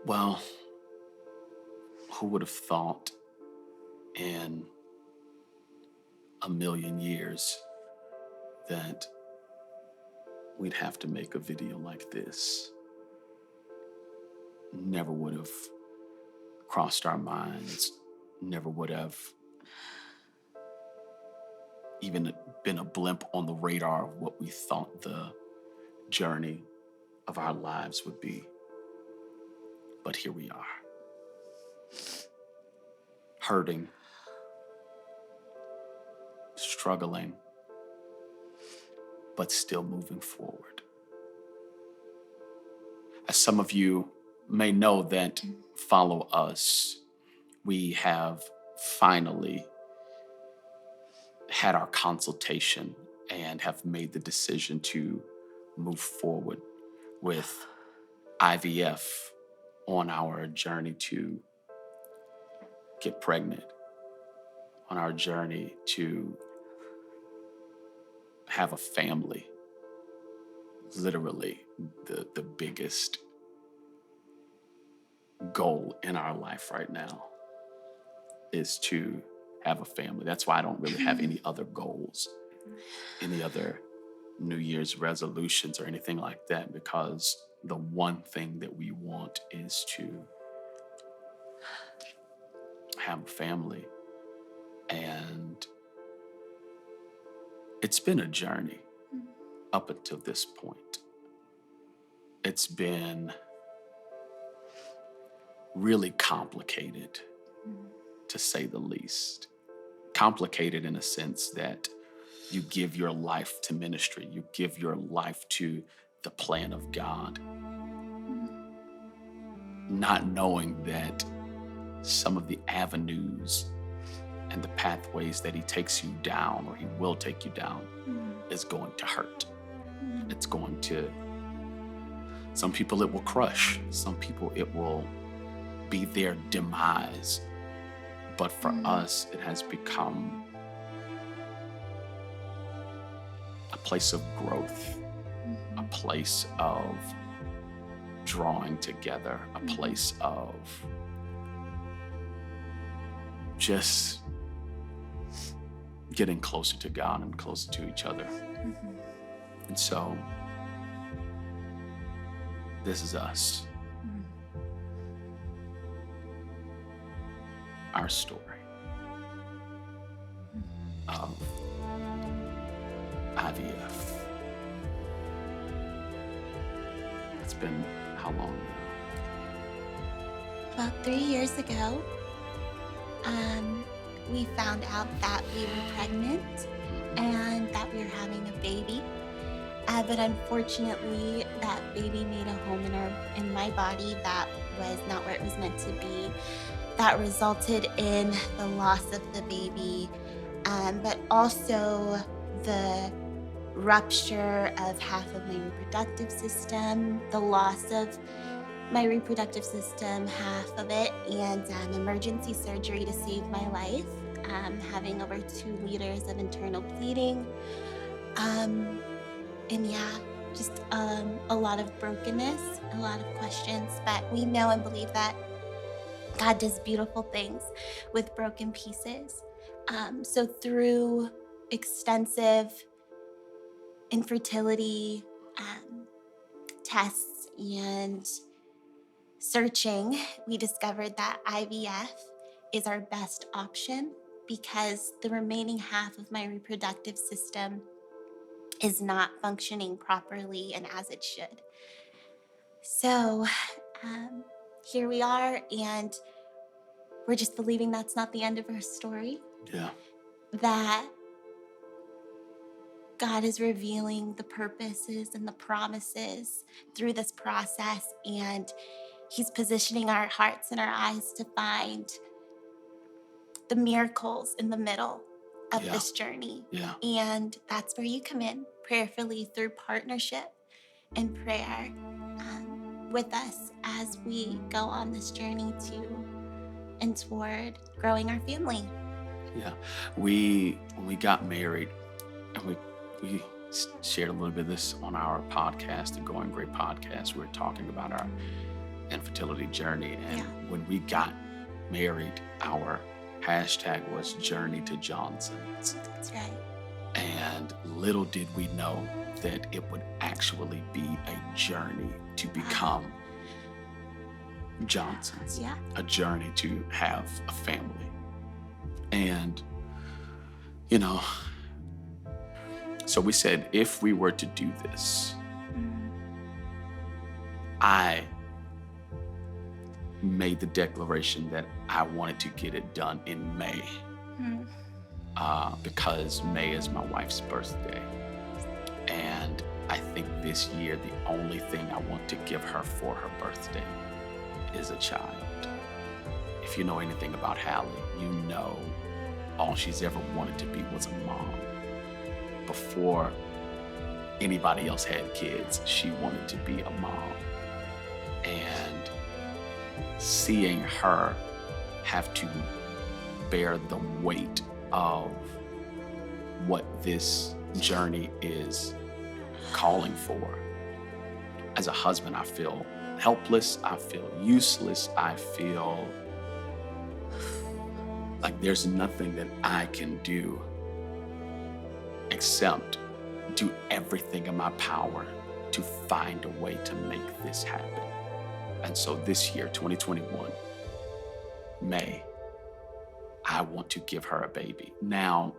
Well, who would have thought in a million years that we'd have to make a video like this? Never would have crossed our minds, never would have even been a blimp on the radar of what we thought the journey of our lives would be. But here we are, hurting, struggling, but still moving forward. As some of you may know that follow us, we have finally had our consultation and have made the decision to move forward with IVF on our journey to get pregnant, on our journey to have a family. Literally the biggest goal in our life right now is to have a family. That's why I don't really have any other goals, any other New Year's resolutions or anything like that, because the one thing that we want is to have a family. And it's been a journey up until this point. It's been really complicated, to say the least. Complicated in a sense that you give your life to ministry, you give your life to the plan of God, not knowing that some of the avenues and the pathways that he takes you down, or he will take you down, is going to hurt. It's going to, some people it will crush, some people it will be their demise. But for us, it has become a place of growth, a place of drawing together, a place of just getting closer to God and closer to each other. And so, this is us. Our story of IVF. It's been how long now? About 3 years ago, we found out that we were pregnant and that we were having a baby. But unfortunately, that baby made a home in my body that was not where it was meant to be. That resulted in the loss of the baby, but also the rupture of half of my reproductive system, the loss of my reproductive system, half of it, and emergency surgery to save my life, having over 2 liters of internal bleeding. And yeah, just a lot of brokenness, a lot of questions, but we know and believe that God does beautiful things with broken pieces. So through extensive infertility tests and searching, we discovered that IVF is our best option because the remaining half of my reproductive system is not functioning properly and as it should. So here we are, and we're just believing that's not the end of our story. Yeah. That God is revealing the purposes and the promises through this process, and he's positioning our hearts and our eyes to find the miracles in the middle of this journey. Yeah. And that's where you come in prayerfully through partnership and prayer with us as we go on this journey to and toward growing our family. Yeah. When we got married, and we shared a little bit of this on our podcast, the Going Great podcast, we were talking about our and fertility journey. And Yeah. when we got married, our hashtag was Journey to Johnsons. That's right. And little did we know that it would actually be a journey to become Johnsons, Yeah. a journey to have a family. And, you know, so we said, if we were to do this, I made the declaration that I wanted to get it done in May, because May is my wife's birthday. And I think this year, the only thing I want to give her for her birthday is a child. If you know anything about Hallie, you know all she's ever wanted to be was a mom. Before anybody else had kids, she wanted to be a mom. And seeing her have to bear the weight of what this journey is calling for. As a husband, I feel helpless, I feel useless, I feel like there's nothing that I can do except do everything in my power to find a way to make this happen. And so this year, 2021, May, I want to give her a baby. Now,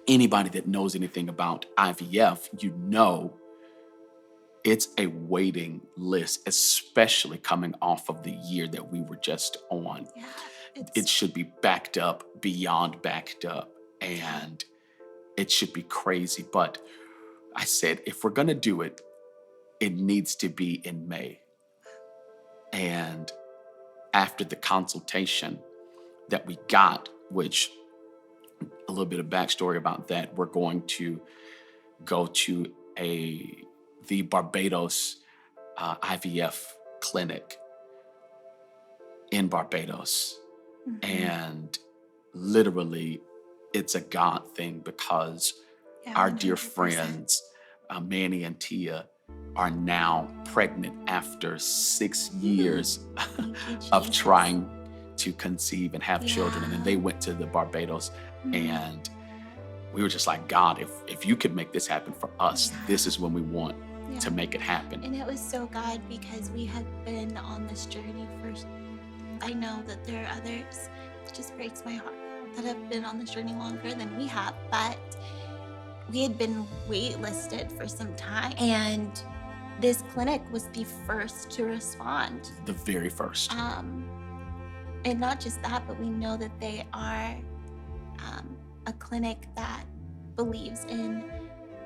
anybody that knows anything about IVF, you know it's a waiting list, especially coming off of the year that we were just on. Yeah. It should be backed up, beyond backed up, and it should be crazy. But I said, if we're going to do it, it needs to be in May. And after the consultation that we got, which a little bit of backstory about that, we're going to go to the Barbados IVF clinic in Barbados. And literally, it's a God thing, because our dear 100%. friends, Manny and Tia, are now pregnant after 6 years Thank you, of Jesus. trying to conceive and have children. And then Yeah. they went to the Barbados, and we were just like, God, if you could make this happen for us, this is when we want to make it happen. And it was so God, because we had been on this journey for, I know that there are others, it just breaks my heart, that have been on this journey longer than we have, but we had been waitlisted for some time, and this clinic was the first to respond. The very first. And not just that, but we know that they are a clinic that believes in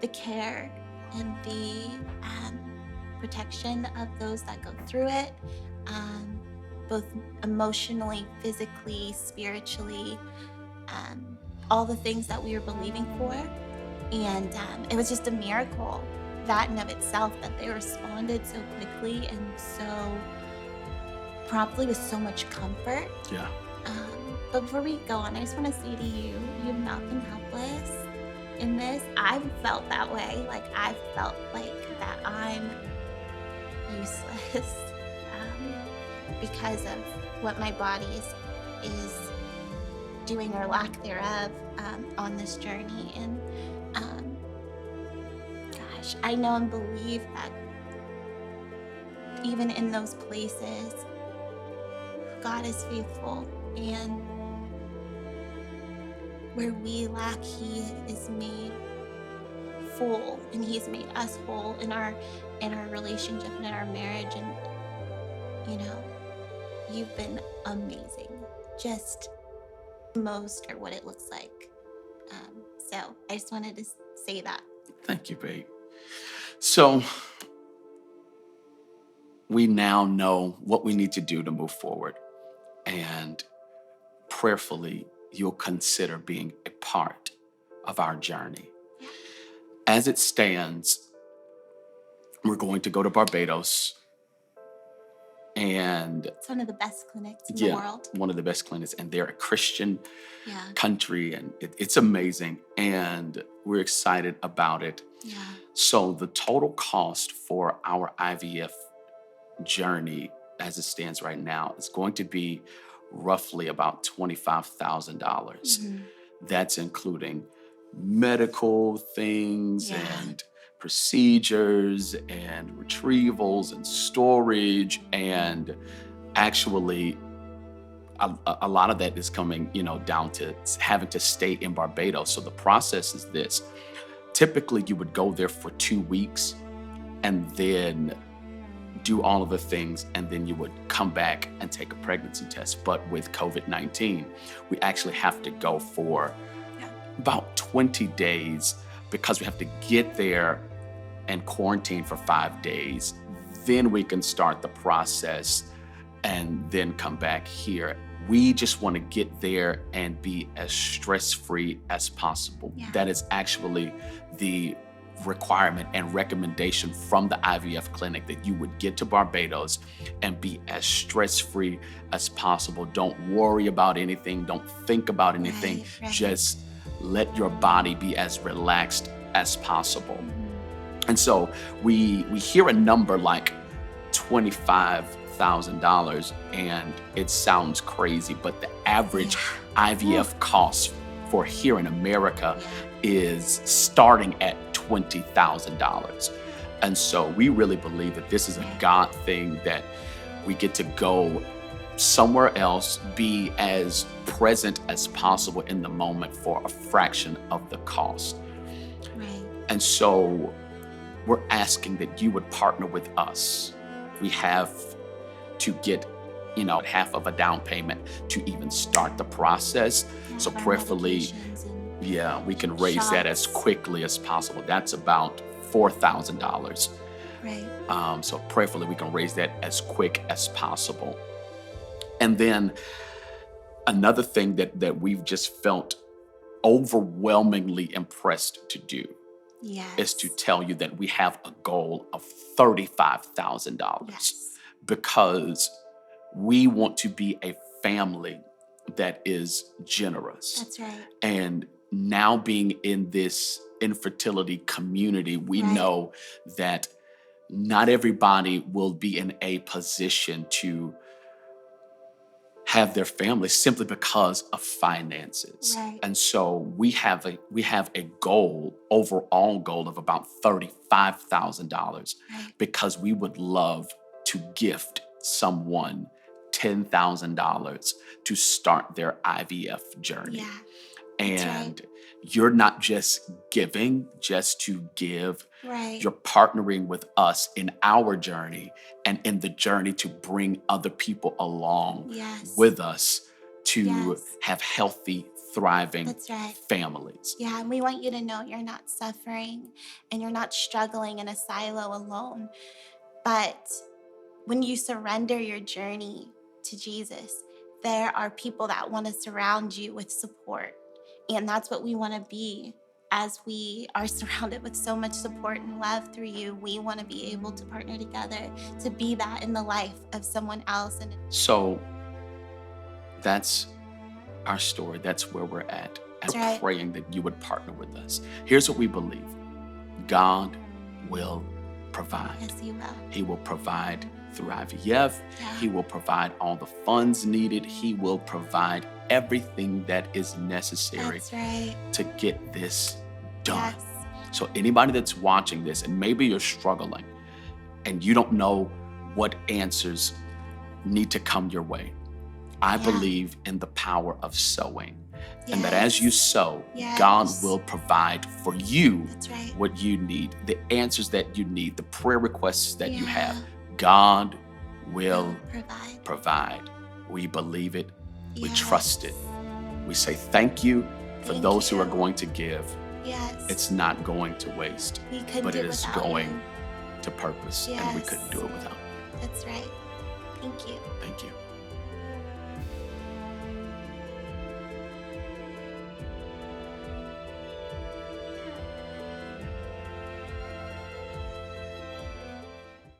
the care and the protection of those that go through it, both emotionally, physically, spiritually, all the things that we were believing for. And it was just a miracle, that in of itself, that they responded so quickly and so promptly with so much comfort. Yeah. But before we go on, I just want to say to you, you have not been helpless in this. I've felt that way. Like, I've felt like that I'm useless because of what my body is doing, or lack thereof, on this journey. And gosh, I know and believe that even in those places, God is faithful, and where we lack, He is made full, and He's made us whole in our relationship and in our marriage. And you know, you've been amazing, just most or what it looks like. So I just wanted to say that. Thank you, babe. So we now know what we need to do to move forward, and prayerfully, you'll consider being a part of our journey. As it stands, we're going to go to Barbados, and It's one of the best clinics in the world. one of the best clinics, and they're a Christian Yeah. country, and it's amazing, and we're excited about it. Yeah. So the total cost for our IVF journey as it stands right now, is going to be roughly about $25,000. Mhm. That's including medical things Yeah. and procedures and retrievals and storage, and actually a lot of that is coming, down to having to stay in Barbados. So the process is this. Typically, you would go there for 2 weeks and then do all of the things, and then you would come back and take a pregnancy test. But with COVID-19, we actually have to go for Yeah. about 20 days because we have to get there and quarantine for 5 days. Then we can start the process and then come back here. We just want to get there and be as stress-free as possible. Yeah. That is actually the requirement and recommendation from the IVF clinic, that you would get to Barbados and be as stress-free as possible. Don't worry about anything. Don't think about anything. Right. Just let your body be as relaxed as possible. Mhm. And so we hear a number like $25,000, and it sounds crazy, but the average IVF cost for here in America is starting at $20,000. And so we really believe that this is a God thing, that we get to go somewhere else, be as present as possible in the moment for a fraction of the cost. Right. And so we're asking that you would partner with us. We have to get, half of a down payment to even start the process. So Have our prayerfully, medications and we can raise that as shots. quickly as possible. That's about $4,000. Right. So prayerfully, we can raise that as quick as possible. And then another thing that we've just felt overwhelmingly impressed to do Yes. is to tell you that we have a goal of $35,000, Yes. because we want to be a family that is generous. That's right. And now being in this infertility community, we Right. know that not everybody will be in a position to have their family simply because of finances. Right. And so we have a overall goal of about $35,000, Right. because we would love to gift someone $10,000 to start their IVF journey. Yeah. And you're not just giving just to give. Right. You're partnering with us in our journey and in the journey to bring other people along Yes. with us to Yes. have healthy, thriving That's right. families. Yeah, and we want you to know you're not suffering and you're not struggling in a silo alone. But when you surrender your journey to Jesus, there are people that want to surround you with support. And that's what we want to be. As we are surrounded with so much support and love through you, we want to be able to partner together to be that in the life of someone else. And So that's our story. That's where we're at. And That's right. praying that you would partner with us. Here's what we believe. God will provide. yes, you will. He will provide through IVF. Yeah. He will provide all the funds needed. He will provide everything that is necessary That's right. to get this done. Yes. So anybody that's watching this, and maybe you're struggling and you don't know what answers need to come your way, I Yeah. believe in the power of sowing. And that as you Yes. sow, Yes. God will provide for you That's right. what you need, the answers that you need, the prayer requests that you have. Yeah. God will Provide. provide. We believe it. We Yes. trust it. We say thank you for Thank those who are you. going to give. Yes. It's not going to waste, we couldn't but do it is without going you. to purpose, and we couldn't do it without. That's right. Thank you. Thank you.